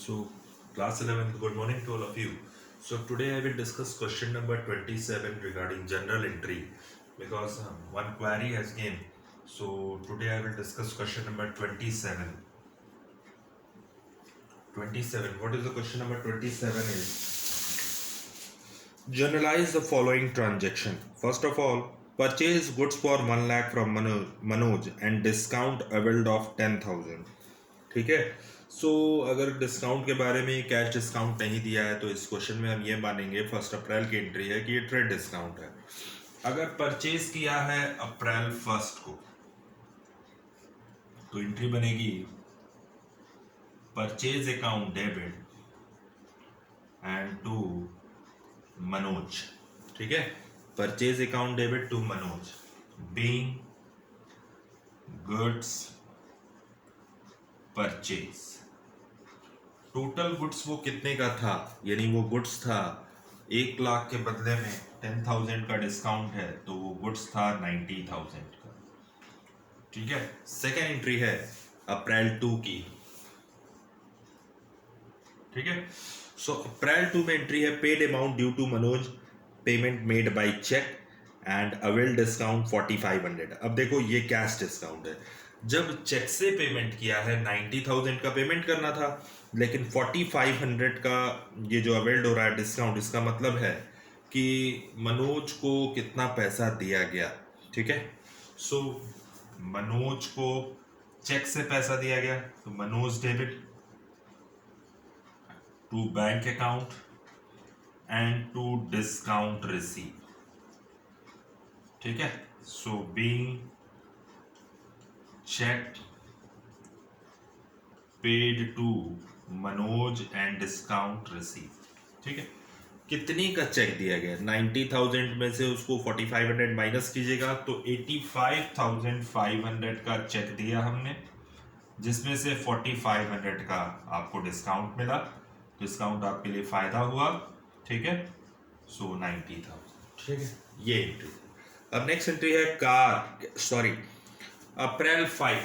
So, class 11th, good morning to all of you. So, today I will discuss question number 27 regarding journal entry because one query has came. So, today I will discuss question number 27. 27. What is the question number 27 is generalize the following transaction. First of all, purchase goods for 1 lakh from Manoj and discount availed of 10,000. ठीक है. सो अगर discount के बारे में cash discount नहीं दिया है तो इस क्वेश्चन में हम ये मानेंगे 1 अप्रैल की एंट्री है कि ये ट्रेड डिस्काउंट है. अगर परचेज किया है अप्रैल 1 को तो एंट्री बनेगी purchase account debit and to Manoj. ठीक है, purchase account debit to Manoj being goods purchase. Total goods वो कितने का था, यानी वो गुड्स था 1 लाख के बदले में 10,000 का डिस्काउंट है तो वो गुड्स था 90,000 का. ठीक है. सेकेंड एंट्री है अप्रैल 2 की. ठीक है. सो अप्रैल 2 में एंट्री है paid amount due to Manoj payment made by cheque and avail discount 4500. अब देखो ये कैश डिस्काउंट है. जब चेक से पेमेंट किया है 90,000 का पेमेंट करना था, लेकिन 4500 का ये जो अवेल्ड हो रहा है डिस्काउंट, इसका मतलब है कि मनोज को कितना पैसा दिया गया. ठीक है. सो मनोज को चेक से पैसा दिया गया तो Manoj debit to bank account and to discount receive. ठीक है. So being cheque paid to Manoj and discount receive. ठीक है. कितनी का चेक दिया गया 90,000 में से उसको 4500 माइनस कीजिएगा तो 85,500 का चेक दिया हमने, जिसमें से 4500 का आपको डिस्काउंट मिला. डिस्काउंट आपके लिए फायदा हुआ. ठीक है. सो 90,000. ठीक है, ये एंट्री. अब नेक्स्ट एंट्री है अप्रैल 5.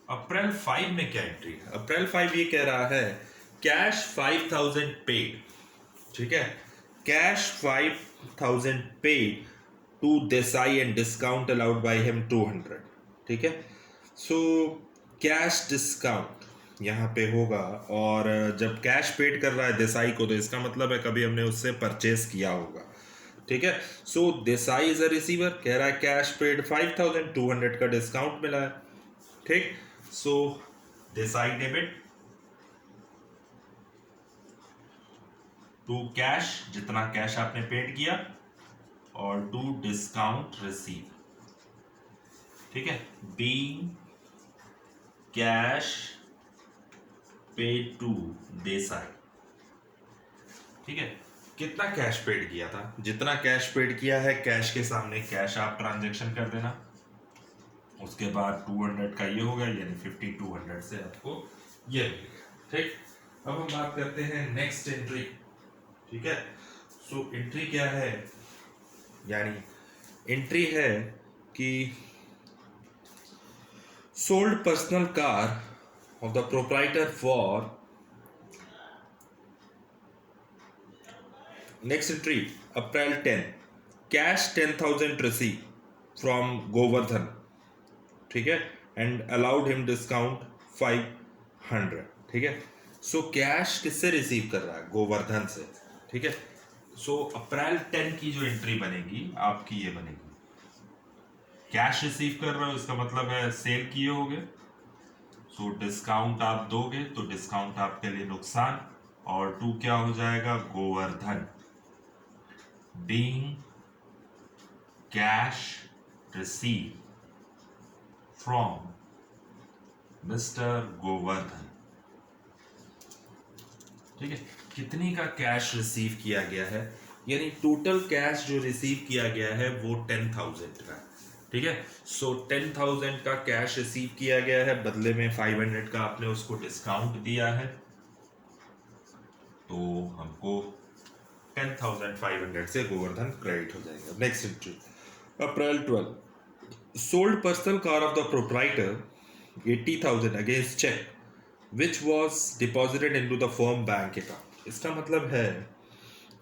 अप्रैल 5 में क्या एंट्री है? अप्रैल 5 ये कह रहा है कैश 5,000 पेड. ठीक है. Cash 5,000 paid to Desai and discount allowed by him 200. ठीक है. सो कैश डिस्काउंट यहाँ पे होगा, और जब कैश पेड कर रहा है देसाई को तो इसका मतलब है कभी हमने उससे परचेस किया होगा. ठीक है. सो देसाई इज अ रिसीवर, कह रहा है कैश पेड 5,000, 200 का डिस्काउंट मिला है. ठीक. So Desai debit to cash, जितना कैश आपने पेड किया, और टू डिस्काउंट रिसीव. ठीक है. Being cash paid to Desai. ठीक है. कितना कैश पेड किया था, जितना कैश पेड किया है कैश के सामने कैश आप ट्रांजैक्शन कर देना. उसके बाद 200 का ये हो गया, यानी 5200 से आपको ये मिलेगा. ठीक. अब हम बात करते हैं नेक्स्ट एंट्री. ठीक है. सो एंट्री क्या है, यानी एंट्री है कि sold personal car of the proprietor for. Next entry April 10, cash 10,000 receive from Govardhan. ठीक है. And allowed him discount 500. ठीक है. सो कैश किससे रिसीव कर रहा है? गोवर्धन से. ठीक है. सो अप्रैल 10 की जो एंट्री बनेगी आपकी ये बनेगी, कैश रिसीव कर रहे हो, इसका मतलब है सेल किए होगे. सो डिस्काउंट आप दोगे तो डिस्काउंट आपके लिए नुकसान, और टू क्या हो जाएगा? Govardhan. Being cash receive from mister Govardhan. ठीक है. कितनी का कैश रिसीव किया गया है, यानी टोटल कैश जो रिसीव किया गया है वो 10,000 का. ठीक है. सो 10,000 का कैश रिसीव किया गया है, बदले में 500 का आपने उसको डिस्काउंट दिया है, तो हमको 10,500 से गोवर्धन क्रेडिट हो जाएगा. Next entry April 12, sold personal car of the proprietor 80,000 against cheque which was deposited into the firm bank account. इसका मतलब है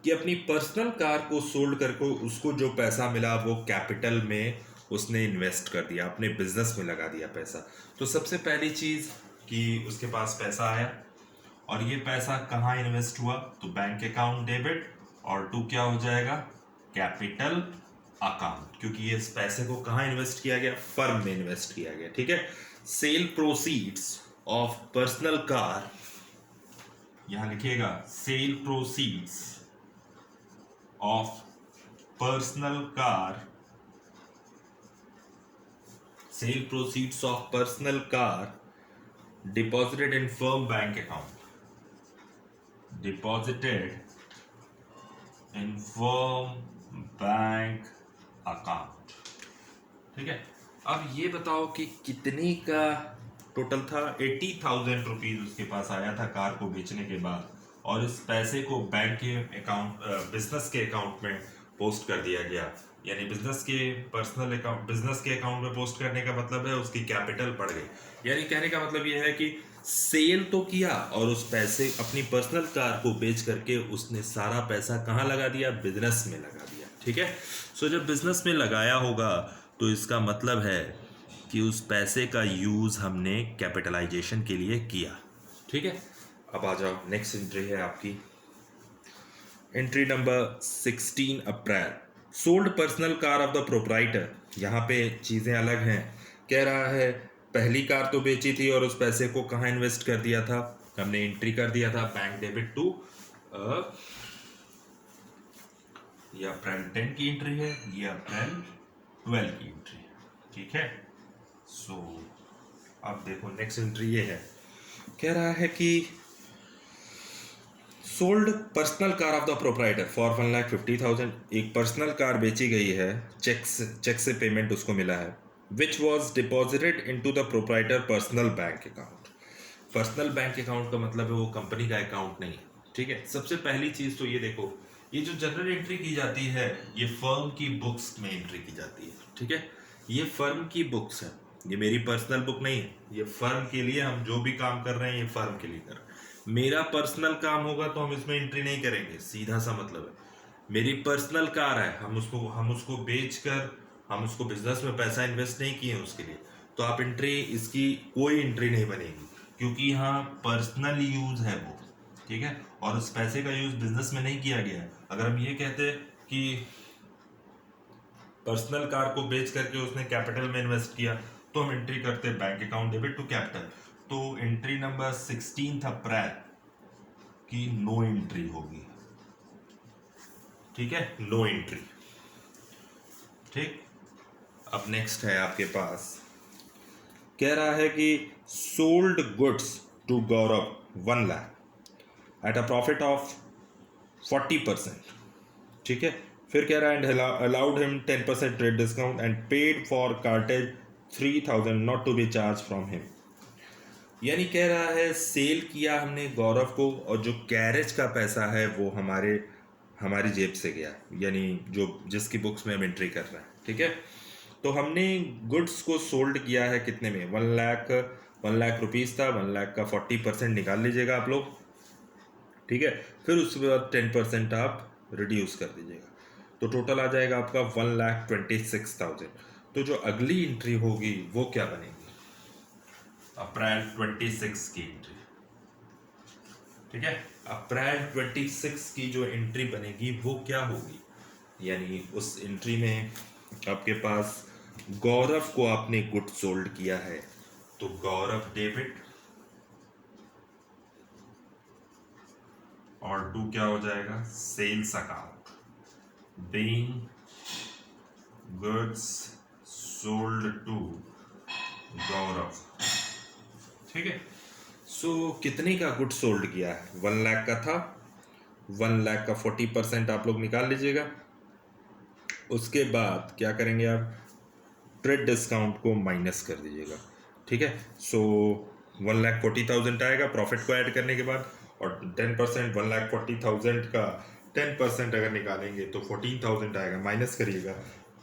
कि अपनी पर्सनल कार को सोल्ड करके उसको जो पैसा मिला वो कैपिटल में उसने इन्वेस्ट कर दिया, अपने बिजनेस में लगा दिया पैसा। तो सबसे पहली चीज़ कि उसके पास पैसा आया और ये पैसा कहाँ इन्वेस्ट हुआ, तो बैंक अकाउंट डेबिट, और टू क्या हो जाएगा, कैपिटल अकाउंट, क्योंकि ये इस पैसे को कहाँ इन्वेस्ट किया गया, फर्म में इन्वेस्ट किया गया। ठीक है। Sale proceeds of personal car, यहां लिखिएगा sale proceeds of personal car, sale proceeds of personal car deposited in firm bank account, deposited in firm bank account। ठीक है। अब ये बताओ कि कितनी का टोटल था, 80,000 रुपीज उसके पास आया था कार को बेचने के बाद, और इस पैसे को बैंक के अकाउंट, बिजनेस के अकाउंट में पोस्ट कर दिया गया। यानी बिजनेस के पर्सनल अकाउंट, बिजनेस के अकाउंट में पोस्ट करने का मतलब है उसकी कैपिटल बढ़ गई। यानी कहने का मतलब ये है कि सेल तो किया और उस पैसे, अपनी पर्सनल कार को बेच करके उसने सारा पैसा कहाँ लगा दिया, बिजनेस में लगा दिया। ठीक है। सो जब बिजनेस में लगाया होगा तो इसका मतलब है कि उस पैसे का यूज़ हमने कैपिटलाइजेशन के लिए किया। ठीक है। अब आ जाओ, नेक्स्ट एंट्री है आपकी entry number 16 April. Sold personal car of the proprietor. यहाँ पे चीज़ें अलग हैं। कह रहा है पहली कार तो बेची थी और उस पैसे को कहाँ इन्वेस्ट कर दिया था, हमने एंट्री कर दिया था बैंक डेबिट टू, ये अप्रैल 10 की एंट्री है, ये अप्रैल 12 की एंट्री है। ठीक है। सो अब देखो नेक्स्ट एंट्री ये है, कह रहा है कि sold personal car of the proprietor for 1,50,000। एक पर्सनल कार बेची गई है, चेक से पेमेंट उसको मिला है, which was deposited into the proprietor personal bank account. Personal bank account का मतलब है वो कंपनी का अकाउंट नहीं है। ठीक है। सबसे पहली चीज़ तो ये देखो, ये जो जनरल एंट्री की जाती है ये फर्म की बुक्स में एंट्री की जाती है। ठीक है। ये फर्म की बुक्स है, ये मेरी पर्सनल बुक नहीं है। ये फर्म के लिए हम जो भी काम कर रहे हैं ये फर्म के लिए कर रहे हैं। मेरा पर्सनल काम होगा तो हम इसमें एंट्री नहीं करेंगे, सीधा सा मतलब है। मेरी पर्सनल कार है, हम उसको बेच कर हम उसको बिजनेस में पैसा इन्वेस्ट नहीं किए उसके लिए, तो आप एंट्री, इसकी कोई एंट्री नहीं बनेगी, क्योंकि यहाँ पर्सनल यूज है वो। ठीक है। और उस पैसे का यूज बिजनेस में नहीं किया गया है। अगर हम ये कहते कि पर्सनल कार को बेच करके उसने कैपिटल में इन्वेस्ट किया तो हम एंट्री करते bank account debit to capital. तो एंट्री नंबर 16 अप्रैल की नो एंट्री होगी। ठीक है, नो एंट्री। ठीक। अब नेक्स्ट है आपके पास, कह रहा है कि sold goods to Gaurav 1 lakh at a profit of 40%। ठीक है। फिर कह रहा है and allowed him 10% trade discount and paid for cartage 3,000 not to be charge from him. यानी कह रहा है सेल किया हमने गौरव को और जो कैरेज का पैसा है वो हमारी जेब से गया, यानी जो जिसकी बुक्स में हम एंट्री कर रहे हैं। ठीक है। तो हमने गुड्स को सोल्ड किया है कितने में, 1 लाख रुपीज़ था, 1 लाख का 40% निकाल लीजिएगा आप लोग। ठीक है। फिर उसके बाद 10% आप रिड्यूस कर दीजिएगा, तो टोटल आ जाएगा आपका 1,26,000। तो जो अगली एंट्री होगी वो क्या बनेगी, अप्रैल 26 की एंट्री। ठीक है। अप्रैल 26 की जो एंट्री बनेगी वो क्या होगी, यानी उस एंट्री में आपके पास गौरव को आपने गुड सोल्ड किया है, तो गौरव डेबिट और टू क्या हो जाएगा, sales account, being goods sold to Gaurav. ठीक है। सो कितने का गुड सोल्ड किया है, 1 लाख का था, 1 लाख का 40% आप लोग निकाल लीजिएगा। उसके बाद क्या करेंगे आप, ट्रेड डिस्काउंट को माइनस कर दीजिएगा। ठीक है। सो 1,40,000 आएगा प्रॉफिट को ऐड करने के बाद, और 10% 1,40,000 का 10% अगर निकालेंगे तो 14,000 आएगा, माइनस करिएगा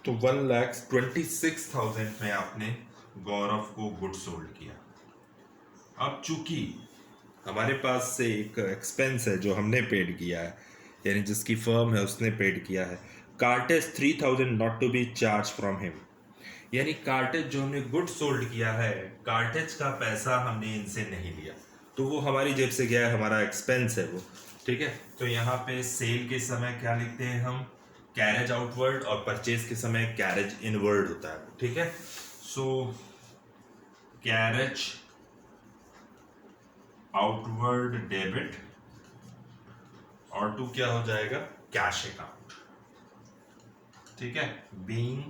तो 1,26,000 में आपने गौरव को गुड सोल्ड किया। अब चूंकि हमारे पास से एक एक्सपेंस है जो हमने पेड किया है, यानी जिसकी फर्म है उसने पेड किया है। Cartage 3000 not to be charge from him, यानी कार्टेज जो हमने गुड सोल्ड किया है, कार्टेज का पैसा हमने इनसे नहीं लिया, तो वो हमारी जेब से गया है, हमारा एक्सपेंस है वो। ठीक है, तो यहाँ पे सेल के समय क्या लिखते हैं हम, कैरेज आउटवर्ड, और परचेज के समय कैरेज इनवर्ड होता है। ठीक है, सो कैरेज आउटवर्ड डेबिट और टू क्या हो जाएगा, कैश अकाउंट। ठीक है, बीइंग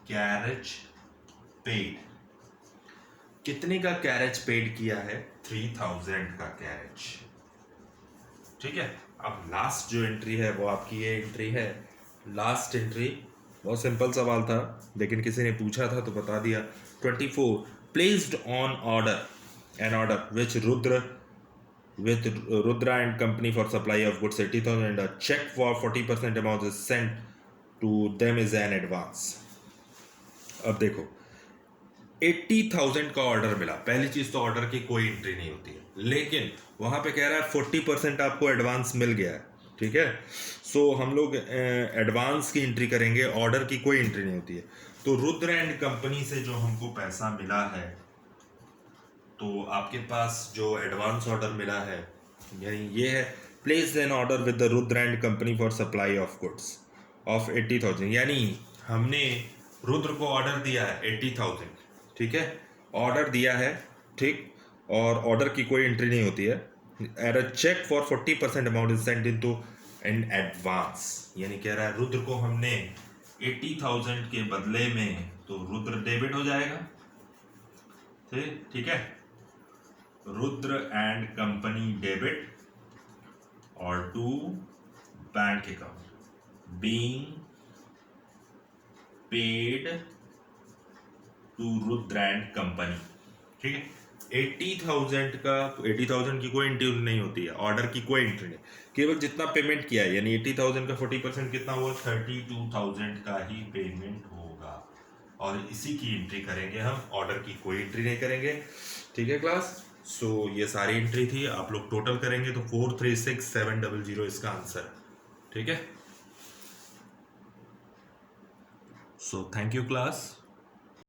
कैरेज पेड, कितने का कैरेज पेड किया है, 3000 का कैरेज। ठीक है, अब लास्ट जो एंट्री है वो आपकी ये एंट्री है। लास्ट एंट्री बहुत सिंपल सवाल था, लेकिन किसी ने पूछा था तो बता दिया। 24 placed on order an order which Rudra with Rudra and company for supply of goods 80,000 and a check for 40% amount is sent to them is an advance। अब देखो 80,000 का ऑर्डर मिला, पहली चीज तो ऑर्डर की कोई एंट्री नहीं होती है, लेकिन वहां पे कह रहा है 40% आपको एडवांस मिल गया है। ठीक है, सो हम लोग एडवांस की एंट्री करेंगे, ऑर्डर की कोई एंट्री नहीं होती है। तो रुद्र एंड कंपनी से जो हमको पैसा मिला है, तो आपके पास जो एडवांस ऑर्डर मिला है, यानी ये है, place N order with the Rudra and company for supply of goods of 80,000, यानी हमने रुद्र को ऑर्डर दिया है 80,000। ठीक है, ऑर्डर दिया है, ठीक, और ऑर्डर की कोई एंट्री नहीं होती है। At a cheque for 40% amount is sent in to in advance, यानी कह रहा है रुद्र को हमने 80,000 के बदले में, तो रुद्र डेबिट हो जाएगा। ठीक है, रुद्र एंड कंपनी डेबिट और to bank account being paid to Rudra and company. ठीक है, 80,000 की कोई एंट्री नहीं होती है, ऑर्डर की कोई एंट्री नहीं, केवल जितना पेमेंट किया है, यानी 80,000 का 40% कितना हुआ, 32,000 का ही पेमेंट होगा, और इसी की एंट्री करेंगे हम, ऑर्डर की कोई एंट्री नहीं करेंगे। ठीक है क्लास, सो ये सारी एंट्री थी, आप लोग टोटल करेंगे तो 436,700 इसका आंसर। ठीक है, सो थैंक यू क्लास।